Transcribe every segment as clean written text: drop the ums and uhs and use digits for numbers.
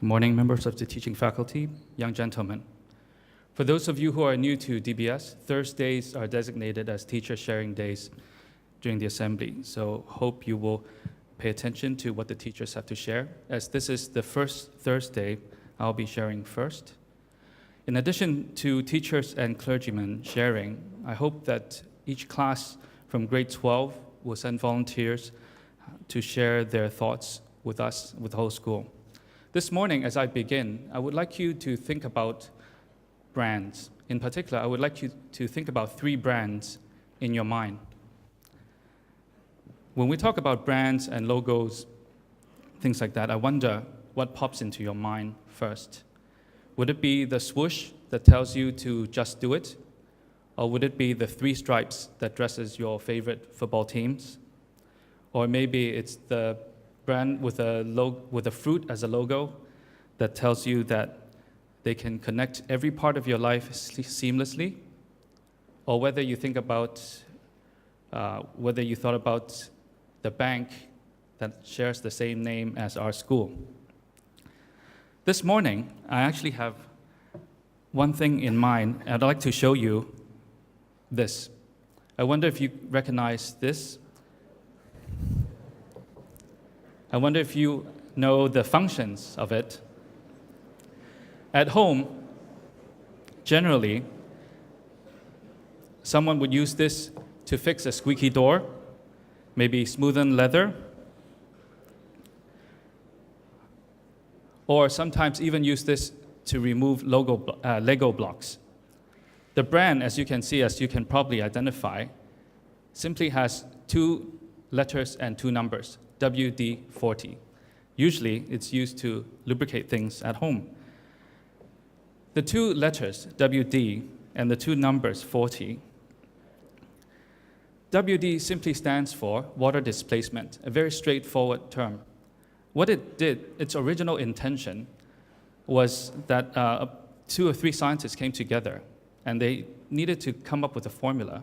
Good morning, members of the teaching faculty, young gentlemen. For those of you who are new to DBS, Thursdays are designated as teacher sharing days during the assembly. So hope you will pay attention to what the teachers have to share. As this is the first Thursday, I'll be sharing first. In addition to teachers and clergymen sharing, I hope that each class from grade 12 will send volunteers to share their thoughts with us, with the whole school. This morning, as I begin, I would like you to think about brands. In particular, I would like you to think about 3 brands in your mind. When we talk about brands and logos, things like that, I wonder what pops into your mind first. Would it be the swoosh that tells you to just do it? Or would it be the 3 stripes that dresses your favorite football teams? Or maybe it's the brand with a fruit as a logo that tells you that they can connect every part of your life seamlessly? Or whether you thought about the bank that shares the same name as our school. This morning, I actually have one thing in mind, and I'd like to show you this. I wonder if you recognize this. I wonder if you know the functions of it. At home, generally, someone would use this to fix a squeaky door, maybe smoothen leather, or sometimes even use this to remove Lego blocks. The brand, as you can see, as you can probably identify, simply has 2 letters and 2 numbers, WD-40. Usually, it's used to lubricate things at home. The 2 letters, WD, and the 2 numbers, 40, WD simply stands for water displacement, a very straightforward term. What it did, its original intention, was that 2 or 3 scientists came together, and they needed to come up with a formula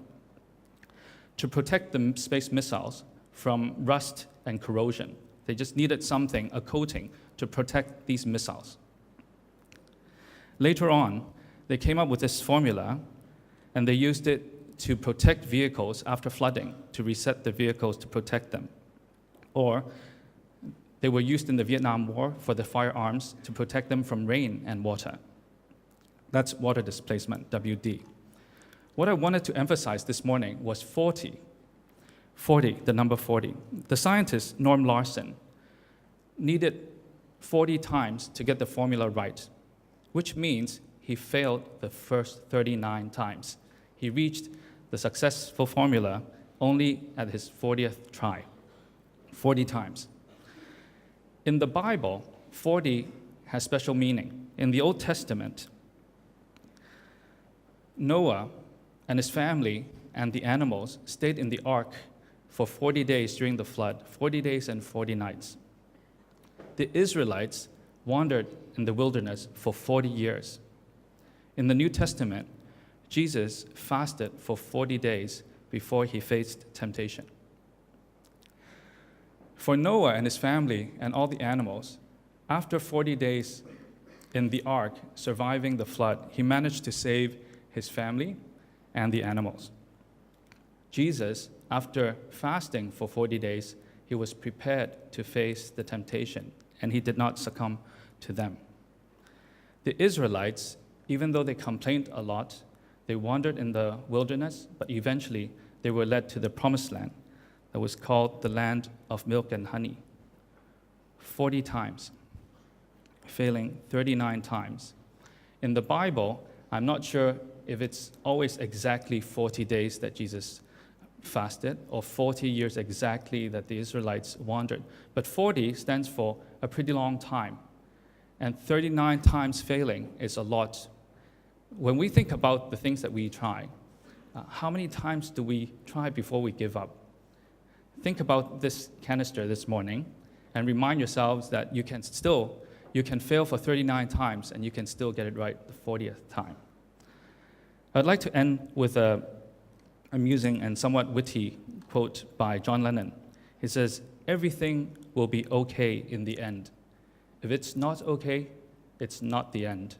to protect the space missiles from rust and corrosion. They just needed something, a coating, to protect these missiles. Later on, they came up with this formula, and they used it to protect vehicles after flooding, to reset the vehicles to protect them. Or they were used in the Vietnam War for the firearms to protect them from rain and water. That's water displacement, WD. What I wanted to emphasize this morning was 40. 40, the number 40. The scientist, Norm Larsen, needed 40 times to get the formula right, which means he failed the first 39 times. He reached the successful formula only at his 40th try, 40 times. In the Bible, 40 has special meaning. In the Old Testament, Noah and his family and the animals stayed in the ark for 40 days during the flood, 40 days and 40 nights. The Israelites wandered in the wilderness for 40 years. In the New Testament, Jesus fasted for 40 days before he faced temptation. For Noah and his family and all the animals, after 40 days in the ark, surviving the flood, he managed to save his family and the animals. Jesus, after fasting for 40 days, he was prepared to face the temptation, and he did not succumb to them. The Israelites, even though they complained a lot, they wandered in the wilderness, but eventually they were led to the promised land that was called the land of milk and honey. 40 times, failing 39 times. In the Bible, I'm not sure if it's always exactly 40 days that Jesus fasted, or 40 years exactly that the Israelites wandered. But 40 stands for a pretty long time. And 39 times failing is a lot. When we think about the things that we try, how many times do we try before we give up? Think about this canister this morning and remind yourselves that you can fail for 39 times and you can still get it right the 40th time. I'd like to end with an amusing and somewhat witty quote by John Lennon. He says, "Everything will be okay in the end. If it's not okay, it's not the end.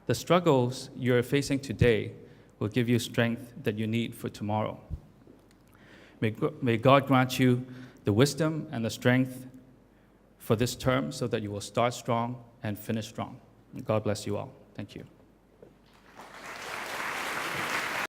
The struggles you're facing today will give you strength that you need for tomorrow. May God grant you the wisdom and the strength for this term so that you will start strong and finish strong. God bless you all. Thank you.